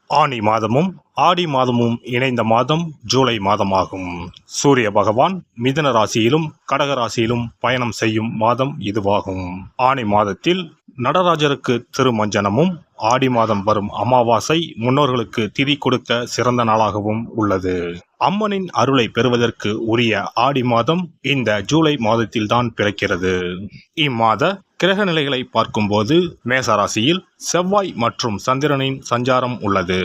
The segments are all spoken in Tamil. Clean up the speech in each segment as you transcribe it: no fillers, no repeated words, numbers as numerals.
ஆனி மாதமும் ஆடி மாதமும் இணைந்த மாதம் ஜூலை மாதமாகும். சூரிய பகவான் மிதுன ராசியிலும் கடக ராசியிலும் பயணம் செய்யும் மாதம் இதுவாகும். ஆனி மாதத்தில் நடராஜருக்கு திருமஞ்சனமும், ஆடி மாதம் வரும் அமாவாசை முன்னோர்களுக்கு திதி கொடுக்க சிறந்த நாளாகவும் உள்ளது. அம்மனின் அருளை பெறுவதற்கு உரிய ஆடி மாதம் இந்த ஜூலை மாதத்தில்தான் பிறக்கிறது. இம்மாத கிரக நிலைகளை பார்க்கும்போது மேசராசியில் செவ்வாய் மற்றும் சந்திரனின் சஞ்சாரம் உள்ளது.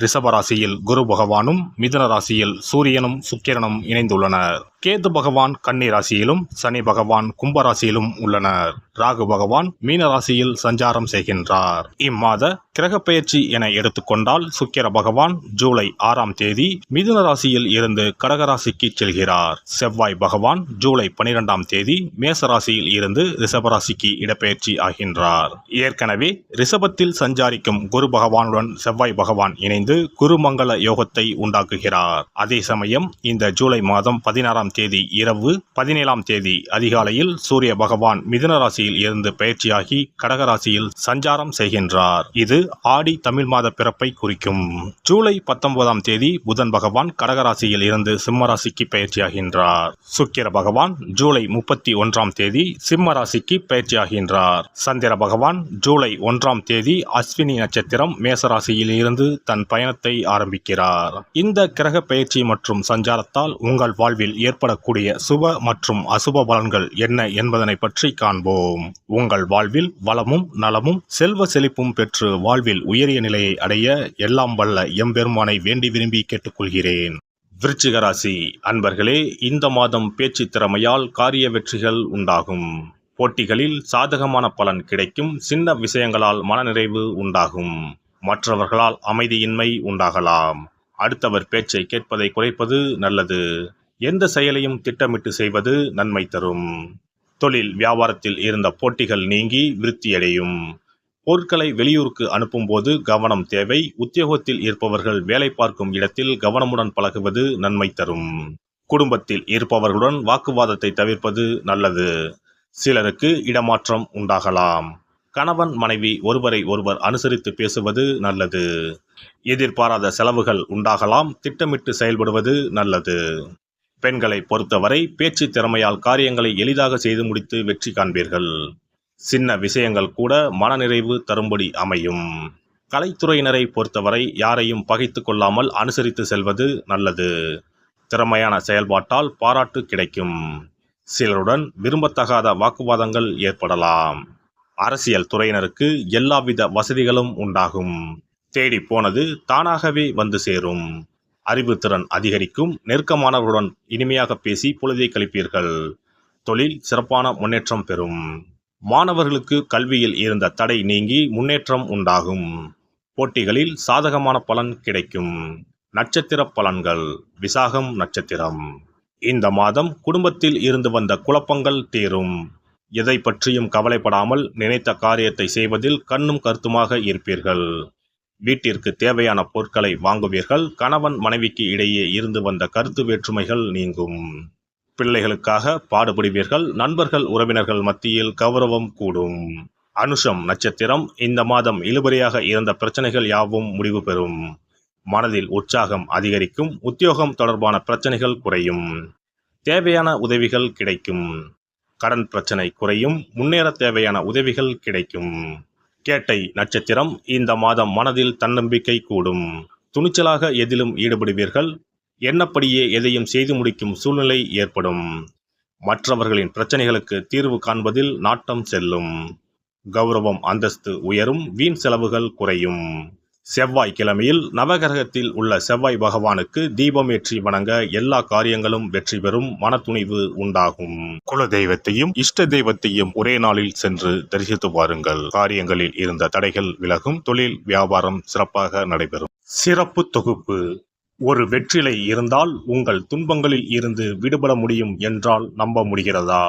ரிஷபராசியில் குரு பகவானும், மிதுன ராசியில் சூரியனும் சுக்கிரனும் இணைந்துள்ளனர். கேது பகவான் கன்னி ராசியிலும், சனி பகவான் கும்பராசியிலும் உள்ளனர். ராகு பகவான் மீன ராசியில் சஞ்சாரம் செய்கின்றார். இம்மாத கிரக பெயர்ச்சி என எடுத்துக்கொண்டால் சுக்கிர பகவான் ஜூலை 6ஆம் தேதி மிதுன ராசியில் இருந்து கடகராசிக்கு செல்கிறார். செவ்வாய் பகவான் ஜூலை 12ஆம் தேதி மேசராசியில் இருந்து ரிஷபராசிக்கு இடப்பெயர்ச்சி ஆகின்றார். ஏற்கனவே ரிஷபத்தில் சஞ்சாரிக்கும் குரு பகவானுடன் செவ்வாய் பகவான் இணைந்து குருமங்கள யோகத்தை உண்டாக்குகிறார். அதே சமயம் இந்த ஜூலை மாதம் 16ஆம் தேதி இரவு 17ஆம் தேதி அதிகாலையில் சூரிய பகவான் மிதுன ராசியில் இருந்து பெயர்ச்சியாகி கடகராசியில் சஞ்சாரம் செய்கின்றார். இது ஆடி தமிழ் மாத பிறப்பை குறிக்கும். ஜூலை 19ஆம் தேதி புதன் பகவான் கடகராசியில் இருந்து சிம்மராசிக்கு பெயர்ச்சியாகின்றார். சுக்கிர பகவான் ஜூலை 31ஆம் தேதி சிம்ம ராசிக்கு பெயர்ச்சியாகின்றார். சந்திர பகவான் ஜூலை 1ஆம் தேதி அஸ்வினி நட்சத்திரம் மேசராசியில் இருந்து தன் பயணத்தை ஆரம்பிக்கிறார். இந்த கிரக பெயர்ச்சி மற்றும் சஞ்சாரத்தால் உங்கள் வாழ்வில் ஏற்படக்கூடிய சுப மற்றும் அசுப பலன்கள் என்ன என்பதனை பற்றி காண்போம். உங்கள் வாழ்வில் வளமும் நலமும் செல்வ செழிப்பும் பெற்று வாழ்வில் உயரிய நிலையை அடைய எல்லாம் வல்ல எம்பெருமானை வேண்டி விரும்பி கேட்டுக்கொள்கிறேன். விருச்சிக ராசி அன்பர்களே, இந்த மாதம் பேச்சு திறமையால் காரிய வெற்றிகள் உண்டாகும். போட்டிகளில் சாதகமான பலன் கிடைக்கும். சின்ன விஷயங்களால் மனநிறைவு உண்டாகும். மற்றவர்களால் அமைதியின்மை உண்டாகலாம். அடுத்தவர் பேச்சை கேட்பதை குறைப்பது நல்லது. எந்த செயலையும் திட்டமிட்டு செய்வது நன்மை தரும். தொழில் வியாபாரத்தில் இருந்த போட்டிகள் நீங்கி விருத்தியடையும். பொருட்களை வெளியூருக்கு அனுப்பும்போது கவனம் தேவை. உத்தியோகத்தில் இருப்பவர்கள் வேலை பார்க்கும் இடத்தில் கவனமுடன் பழகுவது நன்மை தரும். குடும்பத்தில் இருப்பவர்களுடன் வாக்குவாதத்தை தவிர்ப்பது நல்லது. சிலருக்கு இடமாற்றம் உண்டாகலாம். கணவன் மனைவி ஒருவரை ஒருவர் அனுசரித்து பேசுவது நல்லது. எதிர்பாராத செலவுகள் உண்டாகலாம். திட்டமிட்டு செயல்படுவது நல்லது. பெண்களை பொறுத்தவரை பேச்சு திறமையால் காரியங்களை எளிதாக செய்து முடித்து வெற்றி காண்பீர்கள். சின்ன விஷயங்கள் கூட மனநிறைவு தரும்படி அமையும். கலைத்துறையினரை பொறுத்தவரை யாரையும் பகைத்து கொள்ளாமல் அனுசரித்து செல்வது நல்லது. திறமையான செயல்பாட்டால் பாராட்டு கிடைக்கும். சிலருடன் விரும்பத்தகாத வாக்குவாதங்கள் ஏற்படலாம். அரசியல் துறையினருக்கு எல்லாவித வசதிகளும் உண்டாகும். தேடி போனது தானாகவே வந்து சேரும். அறிவுத்திறன் அதிகரிக்கும். நெருக்கமானவர்களுடன் இனிமையாக பேசி பொழுதை கழிப்பீர்கள். தொழில் சிறப்பான முன்னேற்றம் பெறும். மாணவர்களுக்கு கல்வியில் இருந்த தடை நீங்கி முன்னேற்றம் உண்டாகும். போட்டிகளில் சாதகமான பலன் கிடைக்கும். நட்சத்திர பலன்கள். விசாகம் நட்சத்திரம். இந்த மாதம் குடும்பத்தில் இருந்து வந்த குழப்பங்கள் தீரும். எதை பற்றியும் கவலைப்படாமல் நினைத்த காரியத்தை செய்வதில் கண்ணும் கருத்துமாக இருப்பீர்கள். வீட்டிற்கு தேவையான பொருட்களை வாங்குவீர்கள். கணவன் மனைவிக்கு இடையே இருந்து வந்த கருத்து வேற்றுமைகள் நீங்கும். பிள்ளைகளுக்காக பாடுபடுவீர்கள். நண்பர்கள் உறவினர்கள் மத்தியில் கௌரவம் கூடும். அனுஷம் நட்சத்திரம். இந்த மாதம் இழுபறியாக இருந்த பிரச்சனைகள் யாவும் முடிவு பெறும். மனதில் உற்சாகம் அதிகரிக்கும். உத்தியோகம் தொடர்பான பிரச்சனைகள் குறையும். தேவையான உதவிகள் கிடைக்கும். கடன் பிரச்சனை குறையும். முன்னேற தேவையான உதவிகள் கிடைக்கும். கேட்டை நட்சத்திரம். இந்த மாதம் மனதில் தன்னம்பிக்கை கூடும். துணிச்சலாக எதிலும் ஈடுபடுவீர்கள். எண்ணப்படியே எதையும் செய்து முடிக்கும் சூழ்நிலை ஏற்படும். மற்றவர்களின் பிரச்சனைகளுக்கு தீர்வு காண்பதில் நாட்டம் செல்லும். கௌரவம் அந்தஸ்து உயரும். வீண் செலவுகள் குறையும். செவ்வாய் கிழமையில் நவகிரகத்தில் உள்ள செவ்வாய் பகவானுக்கு தீபம் ஏற்றி வணங்க எல்லா காரியங்களும் வெற்றி பெறும். மனத்துணிவு உண்டாகும். குல தெய்வத்தையும் இஷ்ட தெய்வத்தையும் ஒரே நாளில் சென்று தரிசித்து வாருங்கள். காரியங்களில் இருந்த தடைகள் விலகும். தொழில் வியாபாரம் சிறப்பாக நடைபெறும். சிறப்பு தொகுப்பு. ஒரு வெற்றிலை இருந்தால் உங்கள் துன்பங்களில் இருந்து விடுபட முடியும் என்றால் நம்ப முடிகிறதா?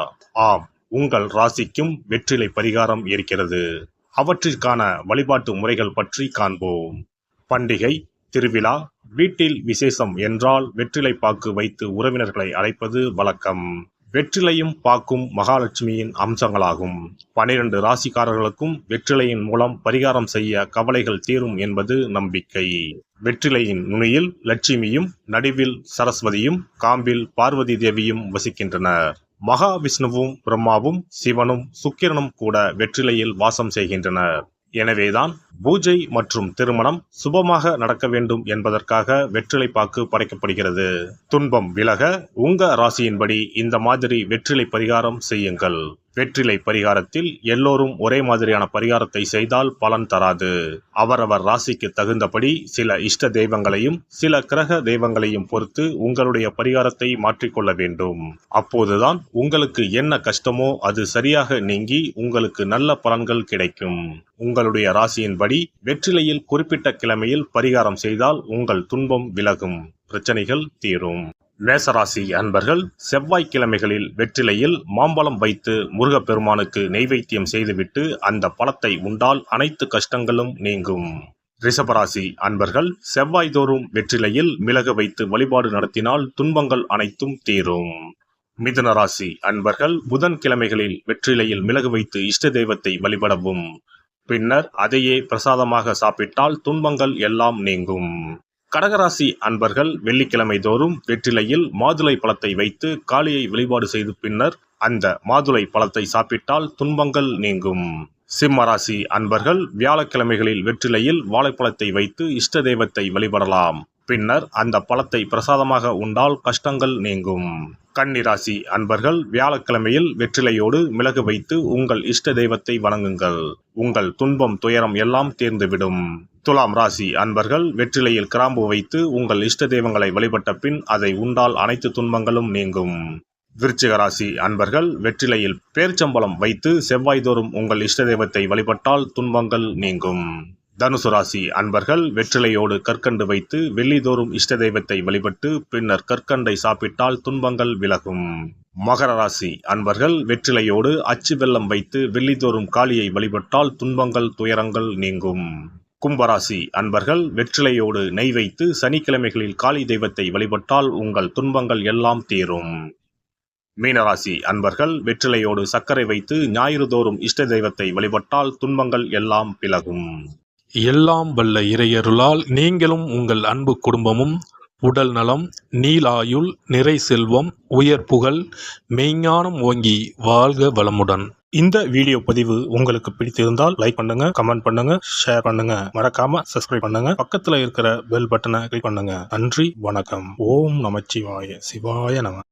ஆம், உங்கள் ராசிக்கும் வெற்றிலை பரிகாரம் இருக்கிறது. அவற்றிற்கான வழிபாட்டு முறைகள் பற்றி காண்போம். பண்டிகை, திருவிழா, வீட்டில் விசேஷம் என்றால் வெற்றிலை பாக்கு வைத்து உறவினர்களை அழைப்பது வழக்கம். வெற்றிலையும் பாக்கும் மகாலட்சுமியின் அம்சங்களாகும். 12 ராசிக்காரர்களுக்கும் வெற்றிலையின் மூலம் பரிகாரம் செய்ய கவலைகள் தீரும் என்பது நம்பிக்கை. வெற்றிலையின் நுனியில் லட்சுமியும், நடுவில் சரஸ்வதியும், காம்பில் பார்வதி தேவியும் வசிக்கின்றனர். மகாவிஷ்ணுவும், பிரம்மாவும், சிவனும், சுக்கிரனும் கூட வெற்றிலையில் வாசம் செய்கின்றனர். எனவேதான் பூஜை மற்றும் திருமணம் சுபமாக நடக்க வேண்டும் என்பதற்காக வெற்றிலை பாக்கு படைக்கப்படுகிறது. துன்பம் விலக உங்க ராசியின்படி இந்த மாதிரி வெற்றிலை பரிகாரம் செய்யுங்கள். வெற்றிலை பரிகாரத்தில் எல்லோரும் ஒரே மாதிரியான பரிகாரத்தை செய்தால் பலன் தராது. அவரவர் ராசிக்கு தகுந்தபடி சில இஷ்ட தெய்வங்களையும் சில கிரக தெய்வங்களையும் பொறுத்து உங்களுடைய பரிகாரத்தை மாற்றிக்கொள்ள வேண்டும். அப்போதுதான் உங்களுக்கு என்ன கஷ்டமோ அது சரியாக நீங்கி உங்களுக்கு நல்ல பலன்கள் கிடைக்கும். உங்களுடைய ராசியின்படி வெற்றிலையில் குறிப்பிட்ட கிழமையில் பரிகாரம் செய்தால் உங்கள் துன்பம் விலகும், பிரச்சனைகள் தீரும். மேசராசி அன்பர்கள் செவ்வாய்க்கிழமைகளில் வெற்றிலையில் மாம்பழம் வைத்து முருகப்பெருமானுக்கு நெய்வேத்தியம் செய்துவிட்டு அந்த பழத்தை உண்டால் அனைத்து கஷ்டங்களும் நீங்கும். ரிஷபராசி அன்பர்கள் செவ்வாய்தோறும் வெற்றிலையில் மிளகு வைத்து வழிபாடு நடத்தினால் துன்பங்கள் அனைத்தும் தீரும். மிதுன ராசி அன்பர்கள் புதன்கிழமைகளில் வெற்றிலையில் மிளகு வைத்து இஷ்ட தெய்வத்தை வழிபடவும். பின்னர் அதையே பிரசாதமாக சாப்பிட்டால் துன்பங்கள் எல்லாம் நீங்கும். கடகராசி அன்பர்கள் வெள்ளிக்கிழமை தோறும் வெற்றிலையில் மாதுளை பழத்தை வைத்து காளியை வழிபாடு செய்து பின்னர் அந்த மாதுளை பழத்தை சாப்பிட்டால் துன்பங்கள் நீங்கும். சிம்மராசி அன்பர்கள் வியாழக்கிழமைகளில் வெற்றிலையில் வாழைப்பழத்தை வைத்து இஷ்ட தெய்வத்தை வழிபடலாம். பின்னர் அந்த பழத்தை பிரசாதமாக உண்டால் கஷ்டங்கள் நீங்கும். கன்னிராசி அன்பர்கள் வியாழக்கிழமையில் வெற்றிலையோடு மிளகு வைத்து உங்கள் இஷ்ட தெய்வத்தை வணங்குங்கள். உங்கள் துன்பம் துயரம் எல்லாம் தீர்ந்துவிடும். துலாம் ராசி அன்பர்கள் வெற்றிலையில் கிராம்பு வைத்து உங்கள் இஷ்ட தெய்வங்களை வழிபட்ட பின் அதை உண்டால் அனைத்து துன்பங்களும் நீங்கும். விருச்சிக ராசி அன்பர்கள் வெற்றிலையில் பேர்ச்சம்பழம் வைத்து செவ்வாய்தோறும் உங்கள் இஷ்ட தெய்வத்தை வழிபட்டால் துன்பங்கள் நீங்கும். தனுசு ராசி அன்பர்கள் வெற்றிலையோடு கற்கண்டு வைத்து வெள்ளிதோறும் இஷ்ட தெய்வத்தை வழிபட்டு பின்னர் கற்கண்டை சாப்பிட்டால் துன்பங்கள் விலகும். மகர ராசி அன்பர்கள் வெற்றிலையோடு அச்சு வெல்லம் வைத்து வெள்ளிதோறும் காளியை வழிபட்டால் துன்பங்கள் துயரங்கள் நீங்கும். கும்பராசி அன்பர்கள் வெற்றிலையோடு நெய் வைத்து சனிக்கிழமைகளில் காளி தெய்வத்தை வழிபட்டால் உங்கள் துன்பங்கள் எல்லாம் தீரும். மீனராசி அன்பர்கள் வெற்றிலையோடு சர்க்கரை வைத்து ஞாயிறு தோறும் இஷ்ட தெய்வத்தை வழிபட்டால் துன்பங்கள் எல்லாம் விலகும். எல்லாம் வல்ல இறையருளால் நீங்களும் உங்கள் அன்பு குடும்பமும் உடல் நலம், நீலாயுள், நிறை செல்வம், உயர் புகழ், மெய்ஞானம் ஓங்கி வாழ்க வளமுடன். இந்த வீடியோ பதிவு உங்களுக்கு பிடித்திருந்தால் லைக் பண்ணுங்க, கமெண்ட் பண்ணுங்க, ஷேர் பண்ணுங்க, மறக்காம சப்ஸ்கிரைப் பண்ணுங்க, பக்கத்துல இருக்கிற பெல் பட்டனை கிளிக் பண்ணுங்க. நன்றி, வணக்கம். ஓம் நமச்சிவாய, சிவாய நம.